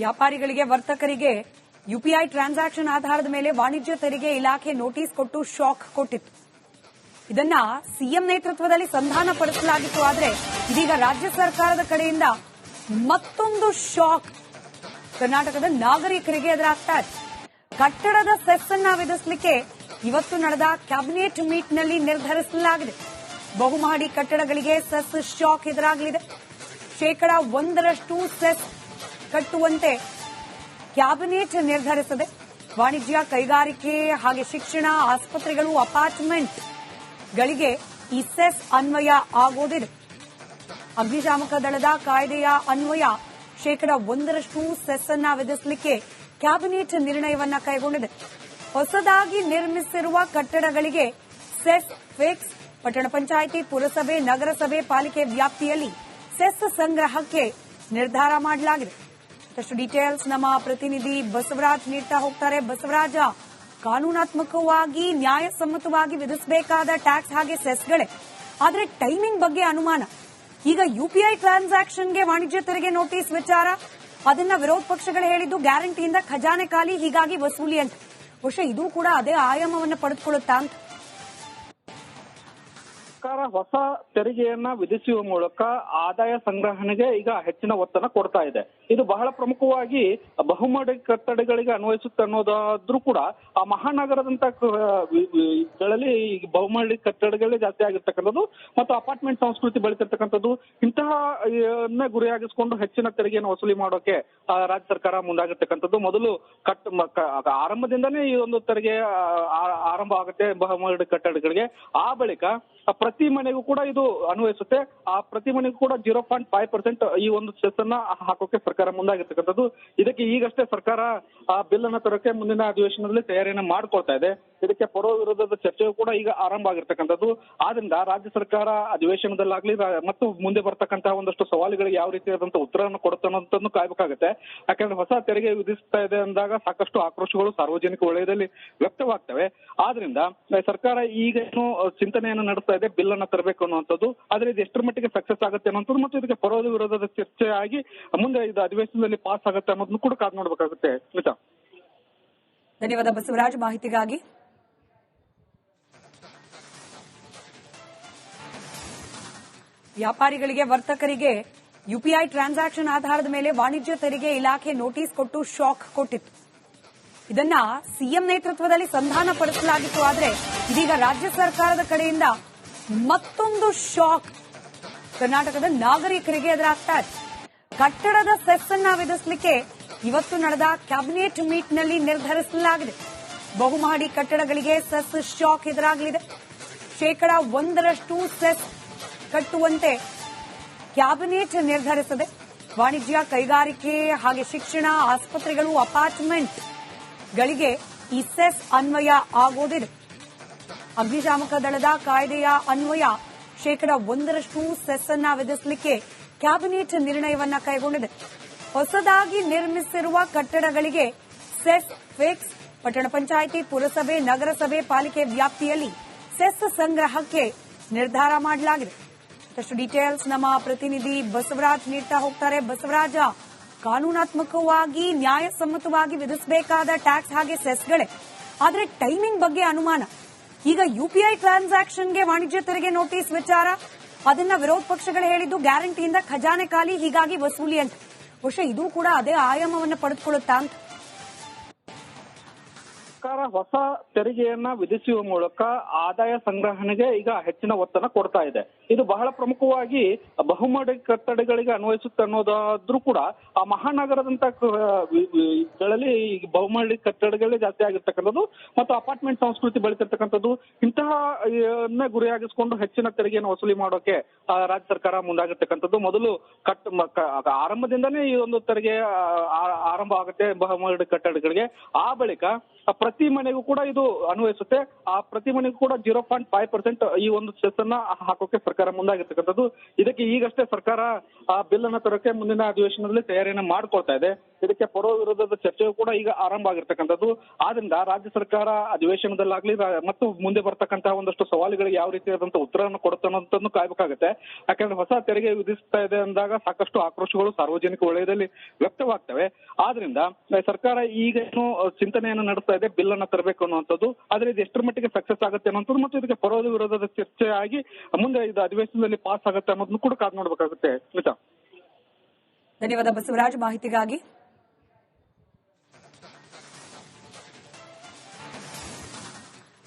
ವ್ಯಾಪಾರಿಗಳಿಗೆ ವರ್ತಕರಿಗೆ UPI transaction ಆಧಾರದ ಮೇಲೆ ವಾಣಿಜ್ಯ ತೆರಿಗೆ ಇಲಾಖೆ ನೋಟಿಸ್ ಕೊಟ್ಟು ಶಾಕ್ ಕೊಟ್ಟಿತ್ತು. ಇದನ್ನ ಸಿಎಂ ನೇತೃತ್ವದಲ್ಲಿ ಸಂಧಾನ ಪಡಿಸಲಾಗಿತ್ತು. ಆದರೆ ಇದೀಗ ರಾಜ್ಯ ಸರ್ಕಾರದ ಕಡೆಯಿಂದ ಮತ್ತೊಂದು ಶಾಕ್ ಕರ್ನಾಟಕದ ನಾಗರಿಕರಿಗೆ ಎದುರಾಗ್ತಾ ಇದೆ. ಕಟ್ಟಡದ ಸೆಸ್ ಅನ್ನ ವಿಧಿಸಲಿಕ್ಕೆ ಇವತ್ತು ನಡೆದ ಕ್ಯಾಬಿನೆಟ್ ಮೀಟ್ನಲ್ಲಿ ನಿರ್ಧರಿಸಲಾಗಿದೆ. ಬಹುಮಹಡಿ ಕಟ್ಟಡಗಳಿಗೆ ಸೆಸ್ ಶಾಕ್ ಎದುರಾಗಲಿದೆ. 1% ಸೆಸ್ ಕಟ್ಟುವಂತೆ ಕ್ಯಾಬಿನೆಟ್ ನಿರ್ಧರಿಸಿದೆ. ವಾಣಿಜ್ಯ, ಕೈಗಾರಿಕೆ ಹಾಗೆ ಶಿಕ್ಷಣ, ಆಸ್ಪತ್ರೆಗಳು, ಅಪಾರ್ಟ್ಮೆಂಟ್ ಗಳಿಗೆ ಈ ಸೆಸ್ ಅನ್ವಯ ಆಗೋದಿದೆ. ಅಗ್ನಿಶಾಮಕ ದಳದ ಕಾಯ್ದೆಯ ಅನ್ವಯ 1% ಸೆಸ್ ಅನ್ನ ವಿಧಿಸಲಿಕ್ಕೆ ಕ್ಯಾಬಿನೆಟ್ ನಿರ್ಣಯವನ್ನ ಕೈಗೊಂಡಿದೆ. ಹೊಸದಾಗಿ ನಿರ್ಮಿಸಿರುವ ಕಟ್ಟಡಗಳಿಗೆ ಸೆಸ್ ಫಿಕ್ಸ್. ಪಟ್ಟಣ ಪಂಚಾಯಿತಿ, ಪುರಸಭೆ, ನಗರಸಭೆ, ಪಾಲಿಕೆ ವ್ಯಾಪ್ತಿಯಲ್ಲಿ ಸೆಸ್ ಸಂಗ್ರಹಕ್ಕೆ ನಿರ್ಧಾರ ಮಾಡಲಾಗಿದೆ. ಮತ್ತಷ್ಟು ಡೀಟೇಲ್ಸ್ ನಮ್ಮ ಪ್ರತಿನಿಧಿ ಬಸವರಾಜ್ ನೀಡ್ತಾ ಹೋಗ್ತಾರೆ. ಬಸವರಾಜ, ಕಾನೂನಾತ್ಮಕವಾಗಿ ನ್ಯಾಯಸಮ್ಮತವಾಗಿ ವಿಧಿಸಬೇಕಾದ ಟ್ಯಾಕ್ಸ್ ಹಾಗೆ ಸೆಸ್ಗಳೇ, ಆದರೆ ಟೈಮಿಂಗ್ ಬಗ್ಗೆ ಅನುಮಾನ. ಈಗ ಯುಪಿಐ ಟ್ರಾನ್ಸಾಕ್ಷನ್ಗೆ ವಾಣಿಜ್ಯ ತೆರಿಗೆ ನೋಟಿಸ್ ವಿಚಾರ, ಅದನ್ನ ವಿರೋಧ ಪಕ್ಷಗಳು ಹೇಳಿದ್ದು ಗ್ಯಾರಂಟಿಯಿಂದ ಖಜಾನೆ ಖಾಲಿ, ಹೀಗಾಗಿ ವಸೂಲಿ ಅಂತ. ಬಹುಶಃ ಇದು ಕೂಡ ಅದೇ ಆಯಾಮವನ್ನು ಪಡೆದುಕೊಳ್ಳುತ್ತಾ ಅಂತ. ಸರ್ಕಾರ ಹೊಸ ತೆರಿಗೆಯನ್ನ ವಿಧಿಸುವ ಮೂಲಕ ಆದಾಯ ಸಂಗ್ರಹಣೆಗೆ ಈಗ ಹೆಚ್ಚಿನ ಒತ್ತನ್ನು ಕೊಡ್ತಾ ಇದೆ. ಇದು ಬಹಳ ಪ್ರಮುಖವಾಗಿ ಬಹುಮಹಡಿ ಕಟ್ಟಡಗಳಿಗೆ ಅನ್ವಯಿಸುತ್ತೆ ಅನ್ನೋದಾದ್ರೂ ಕೂಡ ಆ ಮಹಾನಗರದಂತ ಗಳಲ್ಲಿ ಬಹುಮಹಡಿ ಕಟ್ಟಡಗಳೇ ಜಾಸ್ತಿ ಆಗಿರ್ತಕ್ಕಂಥದ್ದು ಮತ್ತು ಅಪಾರ್ಟ್ಮೆಂಟ್ ಸಂಸ್ಕೃತಿ ಬೆಳೀತಿರ್ತಕ್ಕಂಥದ್ದು, ಇಂತಹ ಗುರಿಯಾಗಿಸಿಕೊಂಡು ಹೆಚ್ಚಿನ ತೆರಿಗೆಯನ್ನು ವಸೂಲಿ ಮಾಡೋಕೆ ರಾಜ್ಯ ಸರ್ಕಾರ ಮುಂದಾಗಿರ್ತಕ್ಕಂಥದ್ದು. ಮೊದಲು ಆರಂಭದಿಂದನೇ ಈ ಒಂದು ತೆರಿಗೆ ಆರಂಭ ಆಗುತ್ತೆ ಬಹುಮಹಡಿ ಕಟ್ಟಡಗಳಿಗೆ. ಆ ಬಳಿಕ ಪ್ರತಿ ಮನೆಗೂ ಕೂಡ ಇದು ಅನ್ವಯಿಸುತ್ತೆ. ಆ ಪ್ರತಿ ಮನೆಗೂ ಕೂಡ 0.5% ಈ ಒಂದು ಸೆಸ್ ಅನ್ನ ಹಾಕೋಕೆ ಸರ್ಕಾರ ಮುಂದಾಗಿರ್ತಕ್ಕಂಥದ್ದು. ಇದಕ್ಕೆ ಈಗಷ್ಟೇ ಸರ್ಕಾರ ಆ ಬಿಲ್ ಅನ್ನ ತರೋಕೆ ಮುಂದಿನ ಅಧಿವೇಶನದಲ್ಲಿ ತಯಾರಿಯನ್ನ ಮಾಡ್ಕೊಳ್ತಾ ಇದೆ. ಇದಕ್ಕೆ ಪರ ವಿರೋಧದ ಚರ್ಚೆಯೂ ಕೂಡ ಈಗ ಆರಂಭ ಆಗಿರ್ತಕ್ಕಂಥದ್ದು. ಆದ್ರಿಂದ ರಾಜ್ಯ ಸರ್ಕಾರ ಅಧಿವೇಶನದಲ್ಲಾಗ್ಲಿ ಮತ್ತು ಮುಂದೆ ಬರ್ತಕ್ಕಂತಹ ಒಂದಷ್ಟು ಸವಾಲುಗಳಿಗೆ ಯಾವ ರೀತಿಯಾದಂತಹ ಉತ್ತರವನ್ನು ಕೊಡುತ್ತೆ ಅನ್ನೋದನ್ನು ಕಾಯ್ಬೇಕಾಗುತ್ತೆ. ಯಾಕಂದ್ರೆ ಹೊಸ ತೆರಿಗೆ ವಿಧಿಸ್ತಾ ಇದೆ ಅಂದಾಗ ಸಾಕಷ್ಟು ಆಕ್ರೋಶಗಳು ಸಾರ್ವಜನಿಕ ವಲಯದಲ್ಲಿ ವ್ಯಕ್ತವಾಗ್ತವೆ. ಆದ್ರಿಂದ ಸರ್ಕಾರ ಈಗ ಏನು ಚಿಂತನೆಯನ್ನು ನಡೆಸ್ತಾ ಇದೆ ಬಿಲ್ ಅನ್ನ ತರಬೇಕು ಅನ್ನುವಂಥದ್ದು. ಆದ್ರೆ ಇದು ಎಷ್ಟರ ಮಟ್ಟಿಗೆ ಸಕ್ಸಸ್ ಆಗುತ್ತೆ ಅನ್ನೋದು ಮತ್ತು ಇದಕ್ಕೆ ಪರ ವಿರೋಧದ ಚರ್ಚೆ ಆಗಿ ಮುಂದೆ ಇದು ಅಧಿವೇಶನದಲ್ಲಿ ಪಾಸ್ ಆಗುತ್ತೆ ಅನ್ನೋದನ್ನು ಕೂಡ ಕಾದು ನೋಡಬೇಕಾಗುತ್ತೆ. ಸ್ಮಿತಾ, ಧನ್ಯವಾದ ಬಸವರಾಜ್ ಮಾಹಿತಿಗಾಗಿ. ವ್ಯಾಪಾರಿಗಳಿಗೆ ವರ್ತಕರಿಗೆ ಯುಪಿಐ ಟ್ರಾನ್ಸಾಕ್ಷನ್ ಆಧಾರದ ಮೇಲೆ ವಾಣಿಜ್ಯ ತೆರಿಗೆ ಇಲಾಖೆ ನೋಟಿಸ್ ಕೊಟ್ಟು ಶಾಕ್ ಕೊಟ್ಟಿತ್ತು. ಇದನ್ನ ಸಿಎಂ ನೇತೃತ್ವದಲ್ಲಿ ಸಂಧಾನ ಪಡಿಸಲಾಗಿತ್ತು. ಆದರೆ ಇದೀಗ ರಾಜ್ಯ ಸರ್ಕಾರದ ಕಡೆಯಿಂದ ಮತ್ತೊಂದು ಶಾಕ್ ಕರ್ನಾಟಕದ ನಾಗರಿಕರಿಗೆ ಎದುರಾಗ್ತಾ ಇದೆ. ಕಟ್ಟಡದ ಸೆಸ್ ಅನ್ನ ವಿಧಿಸಲಿಕ್ಕೆ ಇವತ್ತು ನಡೆದ ಕ್ಯಾಬಿನೆಟ್ ಮೀಟ್ನಲ್ಲಿ ನಿರ್ಧರಿಸಲಾಗಿದೆ. ಬಹುಮಹಡಿ ಕಟ್ಟಡಗಳಿಗೆ ಸೆಸ್ ಶಾಕ್ ಎದುರಾಗಲಿದೆ. 1% ಸೆಸ್ ಕಟ್ಟುವಂತೆ ಕ್ಯಾಬಿನೆಟ್ ನಿರ್ಧರಿಸಿದೆ. ವಾಣಿಜ್ಯ, ಕೈಗಾರಿಕೆ ಹಾಗೆ ಶಿಕ್ಷಣ, ಆಸ್ಪತ್ರೆಗಳು, ಅಪಾರ್ಟ್ಮೆಂಟ್ ಗಳಿಗೆ ಈ ಸೆಸ್ ಅನ್ವಯ ಆಗೋದಿದೆ. ಅಗ್ನಿಶಾಮಕ ದಳದ ಕಾಯ್ದೆಯ ಅನ್ವಯ 1% ಸೆಸ್ ಅನ್ನ ವಿಧಿಸಲಿಕ್ಕೆ ಕ್ಯಾಬಿನೆಟ್ ನಿರ್ಣಯವನ್ನ ಕೈಗೊಂಡಿದೆ. ಹೊಸದಾಗಿ ನಿರ್ಮಿಸಿರುವ ಕಟ್ಟಡಗಳಿಗೆ ಸೆಸ್ ಫಿಕ್ಸ್. ಪಟ್ಟಣ ಪಂಚಾಯಿತಿ, ಪುರಸಭೆ, ನಗರಸಭೆ, ಪಾಲಿಕೆ ವ್ಯಾಪ್ತಿಯಲ್ಲಿ ಸೆಸ್ ಸಂಗ್ರಹಕ್ಕೆ ನಿರ್ಧಾರ ಮಾಡಲಾಗಿದೆ. ಮತ್ತಷ್ಟು ಡೀಟೇಲ್ಸ್ ನಮ್ಮ ಪ್ರತಿನಿಧಿ ಬಸವರಾಜ್ ನೀಡ್ತಾ ಹೋಗ್ತಾರೆ. ಬಸವರಾಜ, ಕಾನೂನಾತ್ಮಕವಾಗಿ ನ್ಯಾಯಸಮ್ಮತವಾಗಿ ವಿಧಿಸಬೇಕಾದ ಟ್ಯಾಕ್ಸ್ ಹಾಗೆ ಸೆಸ್ಗಳೇ, ಆದರೆ ಟೈಮಿಂಗ್ ಬಗ್ಗೆ ಅನುಮಾನ. ಈಗ ಯುಪಿಐ ಟ್ರಾನ್ಸಾಕ್ಷನ್ಗೆ ವಾಣಿಜ್ಯ ತೆರಿಗೆ ನೋಟಿಸ್ ವಿಚಾರ, ಅದನ್ನ ವಿರೋಧ ಪಕ್ಷಗಳು ಹೇಳಿದ್ದು ಗ್ಯಾರಂಟಿಯಿಂದ ಖಜಾನೆ ಖಾಲಿ, ಹೀಗಾಗಿ ವಸೂಲಿ ಅಂತ. ಬಹುಶಃ ಇದು ಕೂಡ ಅದೇ ಆಯಾಮವನ್ನು ಪಡೆದುಕೊಳ್ಳುತ್ತಾ ಅಂತ. ಸರ್ಕಾರ ಹೊಸ ತೆರಿಗೆಯನ್ನ ವಿಧಿಸುವ ಮೂಲಕ ಆದಾಯ ಸಂಗ್ರಹಣೆಗೆ ಈಗ ಹೆಚ್ಚಿನ ಒತ್ತನ್ನು ಕೊಡ್ತಾ ಇದೆ. ಇದು ಬಹಳ ಪ್ರಮುಖವಾಗಿ ಬಹುಮಹಡಿ ಕಟ್ಟಡಗಳಿಗೆ ಅನ್ವಯಿಸುತ್ತೆ ಅನ್ನೋದಾದ್ರೂ ಕೂಡ ಆ ಮಹಾನಗರದಂತ ಗಳಲ್ಲಿ ಬಹುಮಹಡಿ ಕಟ್ಟಡಗಳೇ ಜಾಸ್ತಿ ಆಗಿರ್ತಕ್ಕಂಥದ್ದು ಮತ್ತು ಅಪಾರ್ಟ್ಮೆಂಟ್ ಸಂಸ್ಕೃತಿ ಬೆಳೀತಿರ್ತಕ್ಕಂಥದ್ದು, ಇಂತಹ ಗುರಿಯಾಗಿಸಿಕೊಂಡು ಹೆಚ್ಚಿನ ತೆರಿಗೆಯನ್ನು ವಸೂಲಿ ಮಾಡೋಕೆ ರಾಜ್ಯ ಸರ್ಕಾರ ಮುಂದಾಗಿರ್ತಕ್ಕಂಥದ್ದು. ಮೊದಲು ಆರಂಭದಿಂದನೇ ಈ ಒಂದು ತೆರಿಗೆ ಆರಂಭ ಆಗುತ್ತೆ ಬಹುಮಹಡಿ ಕಟ್ಟಡಗಳಿಗೆ. ಆ ಬಳಿಕ ಪ್ರತಿ ಮನೆಗೂ ಕೂಡ ಇದು ಅನ್ವಯಿಸುತ್ತೆ. ಆ ಪ್ರತಿ ಮನೆಗೂ ಕೂಡ 0.5% ಈ ಒಂದು ಸೆಸ್ ಅನ್ನ ಹಾಕೋಕೆ ಸರ್ಕಾರ ಮುಂದಾಗಿರ್ತಕ್ಕಂಥದ್ದು. ಇದಕ್ಕೆ ಈಗಷ್ಟೇ ಸರ್ಕಾರ ಆ ಬಿಲ್ ಅನ್ನ ತರೋಕೆ ಮುಂದಿನ ಅಧಿವೇಶನದಲ್ಲಿ ತಯಾರಿಯನ್ನ ಮಾಡ್ಕೊಳ್ತಾ ಇದೆ. ಇದಕ್ಕೆ ಪರ ವಿರೋಧದ ಚರ್ಚೆಯು ಕೂಡ ಈಗ ಆರಂಭ ಆಗಿರ್ತಕ್ಕಂಥದ್ದು. ಆದ್ರಿಂದ ರಾಜ್ಯ ಸರ್ಕಾರ ಅಧಿವೇಶನದಲ್ಲಾಗ್ಲಿ ಮತ್ತು ಮುಂದೆ ಬರ್ತಕ್ಕಂತಹ ಒಂದಷ್ಟು ಸವಾಲುಗಳಿಗೆ ಯಾವ ರೀತಿಯಾದಂತಹ ಉತ್ತರವನ್ನು ಕೊಡುತ್ತೆ ಅನ್ನೋದನ್ನು ಕಾಯಬೇಕಾಗುತ್ತೆ. ಯಾಕಂದ್ರೆ ಹೊಸ ತೆರಿಗೆ ವಿಧಿಸ್ತಾ ಇದೆ ಅಂದಾಗ ಸಾಕಷ್ಟು ಆಕ್ರೋಶಗಳು ಸಾರ್ವಜನಿಕ ವಲಯದಲ್ಲಿ ವ್ಯಕ್ತವಾಗ್ತವೆ. ಆದ್ರಿಂದ ಸರ್ಕಾರ ಈಗ ಏನು ಚಿಂತನೆಯನ್ನು ನಡೆಸ್ತಾ ಇದೆ, ಬಿಲ್ ಅನ್ನ ತರಬೇಕು ಅನ್ನುವಂಥದ್ದು. ಆದ್ರೆ ಇದು ಎಷ್ಟರ ಮಟ್ಟಿಗೆ ಸಕ್ಸಸ್ ಆಗುತ್ತೆ ಅನ್ನೋದು ಮತ್ತು ಇದಕ್ಕೆ ಪರ ವಿರೋಧದ ಚರ್ಚೆ ಆಗಿ ಮುಂದೆ ಇದು ಅಧಿವೇಶನದಲ್ಲಿ ಪಾಸ್ ಆಗುತ್ತೆ ಅನ್ನೋದನ್ನು ಕೂಡ ಕಾದು ನೋಡಬೇಕಾಗುತ್ತೆ. ಸ್ಮಿತಾ, ಧನ್ಯವಾದ ಬಸವರಾಜ್ ಮಾಹಿತಿಗಾಗಿ.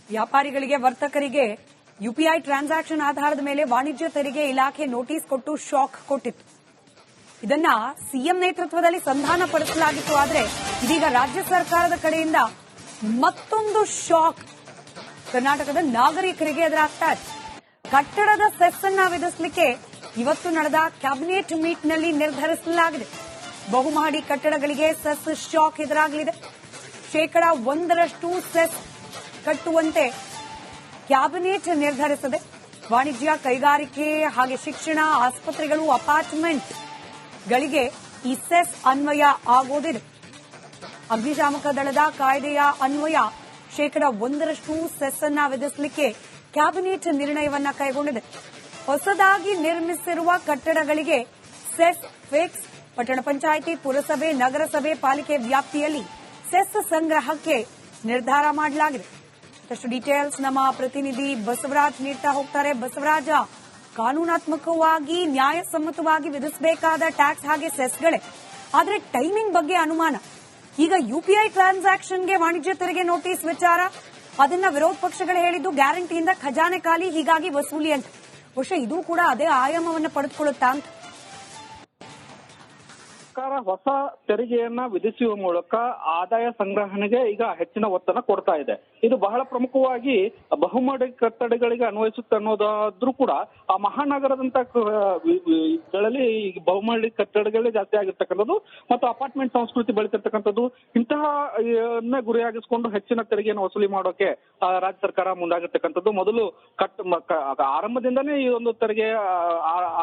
ವ್ಯಾಪಾರಿಗಳಿಗೆ ವರ್ತಕರಿಗೆ ಯುಪಿಐ ಟ್ರಾನ್ಸಾಕ್ಷನ್ ಆಧಾರದ ಮೇಲೆ ವಾಣಿಜ್ಯ ತೆರಿಗೆ ಇಲಾಖೆ ನೋಟಿಸ್ ಕೊಟ್ಟು ಶಾಕ್ ಕೊಟ್ಟಿತ್ತು. ಇದನ್ನ ಸಿಎಂ ನೇತೃತ್ವದಲ್ಲಿ ಸಂಧಾನ ಪಡಿಸಲಾಗಿತ್ತು. ಆದರೆ ಇದೀಗ ರಾಜ್ಯ ಸರ್ಕಾರದ ಕಡೆಯಿಂದ ಮತ್ತೊಂದು ಶಾಕ್ ಕರ್ನಾಟಕದ ನಾಗರಿಕರಿಗೆ ಎದುರಾಗ್ತಾ ಇದೆ. ಕಟ್ಟಡದ ಸೆಸ್ ಅನ್ನ ವಿಧಿಸಲಿಕ್ಕೆ ಇವತ್ತು ನಡೆದ ಕ್ಯಾಬಿನೆಟ್ ಮೀಟ್ನಲ್ಲಿ ನಿರ್ಧರಿಸಲಾಗಿದೆ. ಬಹುಮಹಡಿ ಕಟ್ಟಡಗಳಿಗೆ ಸೆಸ್ ಶಾಕ್ ಎದುರಾಗಲಿದೆ. 1% ಸೆಸ್ ಕಟ್ಟುವಂತೆ ಕ್ಯಾಬಿನೆಟ್ ನಿರ್ಧರಿಸಿದೆ. ವಾಣಿಜ್ಯ, ಕೈಗಾರಿಕೆ ಹಾಗೆ ಶಿಕ್ಷಣ, ಆಸ್ಪತ್ರೆಗಳು, ಅಪಾರ್ಟ್ಮೆಂಟ್ ಗಳಿಗೆ ಈ ಸೆಸ್ ಅನ್ವಯ ಆಗೋದಿದೆ. ಅಗ್ನಿಶಾಮಕ ದಳದ ಕಾಯ್ದೆಯ ಅನ್ವಯ 1% ಸೆಸ್ ಅನ್ನ ವಿಧಿಸಲಿಕ್ಕೆ ಕ್ಯಾಬಿನೆಟ್ ನಿರ್ಣಯವನ್ನ ಕೈಗೊಂಡಿದೆ. ಹೊಸದಾಗಿ ನಿರ್ಮಿಸಿರುವ ಕಟ್ಟಡಗಳಿಗೆ ಸೆಸ್ ಫಿಕ್ಸ್. ಪಟ್ಟಣ ಪಂಚಾಯಿತಿ, ಪುರಸಭೆ, ನಗರಸಭೆ, ಪಾಲಿಕೆ ವ್ಯಾಪ್ತಿಯಲ್ಲಿ ಸೆಸ್ ಸಂಗ್ರಹಕ್ಕೆ ನಿರ್ಧಾರ ಮಾಡಲಾಗಿದೆ. ಮತ್ತಷ್ಟು ಡೀಟೇಲ್ಸ್ ನಮ್ಮ ಪ್ರತಿನಿಧಿ ಬಸವರಾಜ್ ನೀಡ್ತಾ ಹೋಗ್ತಾರೆ. ಬಸವರಾಜ, ಕಾನೂನಾತ್ಮಕವಾಗಿ ನ್ಯಾಯಸಮ್ಮತವಾಗಿ ವಿಧಿಸಬೇಕಾದ ಟ್ಯಾಕ್ಸ್ ಹಾಗೆ ಸೆಸ್ಗಳೇ, ಆದ್ರೆ ಟೈಮಿಂಗ್ ಬಗ್ಗೆ ಅನುಮಾನ. ಈಗ ಯುಪಿಐ ಟ್ರಾನ್ಸಾಕ್ಷನ್ಗೆ ವಾಣಿಜ್ಯ ತೆರಿಗೆ ನೋಟಿಸ್ ವಿಚಾರ, ಅದನ್ನ ವಿರೋಧ ಪಕ್ಷಗಳು ಹೇಳಿದ್ದು ಗ್ಯಾರಂಟಿಯಿಂದ ಖಜಾನೆ ಖಾಲಿ, ಹೀಗಾಗಿ ವಸೂಲಿ ಅಂತ. ಬಹುಶಃ ಇದು ಕೂಡ ಅದೇ ಆಯಾಮವನ್ನು ಪಡೆದುಕೊಳ್ಳುತ್ತಾ ಅಂತ. ಸರ್ಕಾರ ಹೊಸ ತೆರಿಗೆಯನ್ನ ವಿಧಿಸುವ ಮೂಲಕ ಆದಾಯ ಸಂಗ್ರಹಣೆಗೆ ಈಗ ಹೆಚ್ಚಿನ ಒತ್ತನ್ನು ಕೊಡ್ತಾ ಇದೆ. ಇದು ಬಹಳ ಪ್ರಮುಖವಾಗಿ ಬಹುಮಹಡಿ ಕಟ್ಟಡಗಳಿಗೆ ಅನ್ವಯಿಸುತ್ತೆ ಅನ್ನೋದಾದ್ರೂ ಕೂಡ ಆ ಮಹಾನಗರದಂತ ಗಳಲ್ಲಿ ಬಹುಮಹಡಿ ಕಟ್ಟಡಗಳೇ ಜಾಸ್ತಿ ಆಗಿರ್ತಕ್ಕಂಥದ್ದು ಮತ್ತು ಅಪಾರ್ಟ್ಮೆಂಟ್ ಸಂಸ್ಕೃತಿ ಬೆಳೀತಿರ್ತಕ್ಕಂಥದ್ದು. ಇಂತಹ ಗುರಿಯಾಗಿಸಿಕೊಂಡು ಹೆಚ್ಚಿನ ತೆರಿಗೆಯನ್ನು ವಸೂಲಿ ಮಾಡೋಕೆ ರಾಜ್ಯ ಸರ್ಕಾರ ಮುಂದಾಗಿರ್ತಕ್ಕಂಥದ್ದು. ಮೊದಲು ಆರಂಭದಿಂದನೇ ಈ ಒಂದು ತೆರಿಗೆ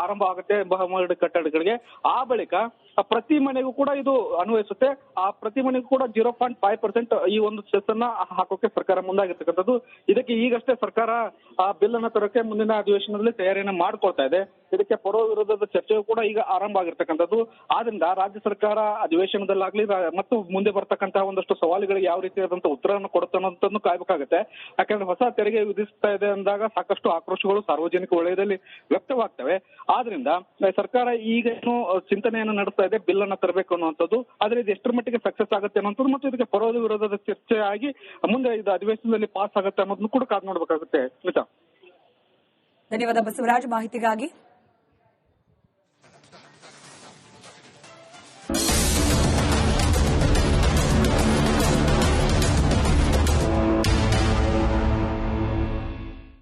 ಆರಂಭ ಆಗುತ್ತೆ ಬಹುಮಹಡಿ ಕಟ್ಟಡಗಳಿಗೆ. ಆ ಬಳಿಕ ಪ್ರತಿ ಮನೆಗೂ ಕೂಡ ಇದು ಅನ್ವಯಿಸುತ್ತೆ. ಆ ಪ್ರತಿ ಮನೆಗೂ ಕೂಡ 0.5% ಈ ಒಂದು ಸೆಸ್ ಅನ್ನ ಹಾಕೋಕೆ ಸರ್ಕಾರ ಮುಂದಾಗಿರ್ತಕ್ಕಂಥದ್ದು. ಇದಕ್ಕೆ ಈಗಷ್ಟೇ ಸರ್ಕಾರ ಆ ಬಿಲ್ ಅನ್ನ ತರೋಕೆ ಮುಂದಿನ ಅಧಿವೇಶನದಲ್ಲಿ ತಯಾರಿಯನ್ನ ಮಾಡ್ಕೊಳ್ತಾ ಇದೆ. ಇದಕ್ಕೆ ಪರ ವಿರೋಧದ ಚರ್ಚೆಯು ಕೂಡ ಈಗ ಆರಂಭ ಆಗಿರ್ತಕ್ಕಂಥದ್ದು. ಆದ್ರಿಂದ ರಾಜ್ಯ ಸರ್ಕಾರ ಅಧಿವೇಶನದಲ್ಲಾಗ್ಲಿ ಮತ್ತು ಮುಂದೆ ಬರ್ತಕ್ಕಂತಹ ಒಂದಷ್ಟು ಸವಾಲುಗಳಿಗೆ ಯಾವ ರೀತಿಯಾದಂತಹ ಉತ್ತರವನ್ನು ಕೊಡುತ್ತೆ ಅನ್ನೋದನ್ನು ಕಾಯಬೇಕಾಗುತ್ತೆ. ಯಾಕಂದ್ರೆ ಹೊಸ ತೆರಿಗೆ ವಿಧಿಸ್ತಾ ಇದೆ ಅಂದಾಗ ಸಾಕಷ್ಟು ಆಕ್ರೋಶಗಳು ಸಾರ್ವಜನಿಕ ವಲಯದಲ್ಲಿ ವ್ಯಕ್ತವಾಗ್ತವೆ. ಆದ್ರಿಂದ ಸರ್ಕಾರ ಈಗ ಏನು ಚಿಂತನೆಯನ್ನು ನಡೆಸ್ತಾ ಇದೆ, ಬಿಲ್ ಅನ್ನ ತರಬೇಕು ಅನ್ನುವಂಥದ್ದು. ಆದ್ರೆ ಇದು ಎಷ್ಟರ ಮಟ್ಟಿಗೆ ಸಕ್ಸಸ್ ಆಗುತ್ತೆ ಅನ್ನೋದು ಮತ್ತು ಇದಕ್ಕೆ ಪರ ವಿರೋಧದ ಚರ್ಚೆ ಆಗಿ ಮುಂದೆ ಇದು ಅಧಿವೇಶನದಲ್ಲಿ ಪಾಸ್ ಆಗುತ್ತೆ ಅನ್ನೋದನ್ನು ಕೂಡ ಕಾದು ನೋಡಬೇಕಾಗುತ್ತೆ. ಸ್ಮಿತಾ, ಧನ್ಯವಾದ ಬಸವರಾಜ್ ಮಾಹಿತಿಗಾಗಿ.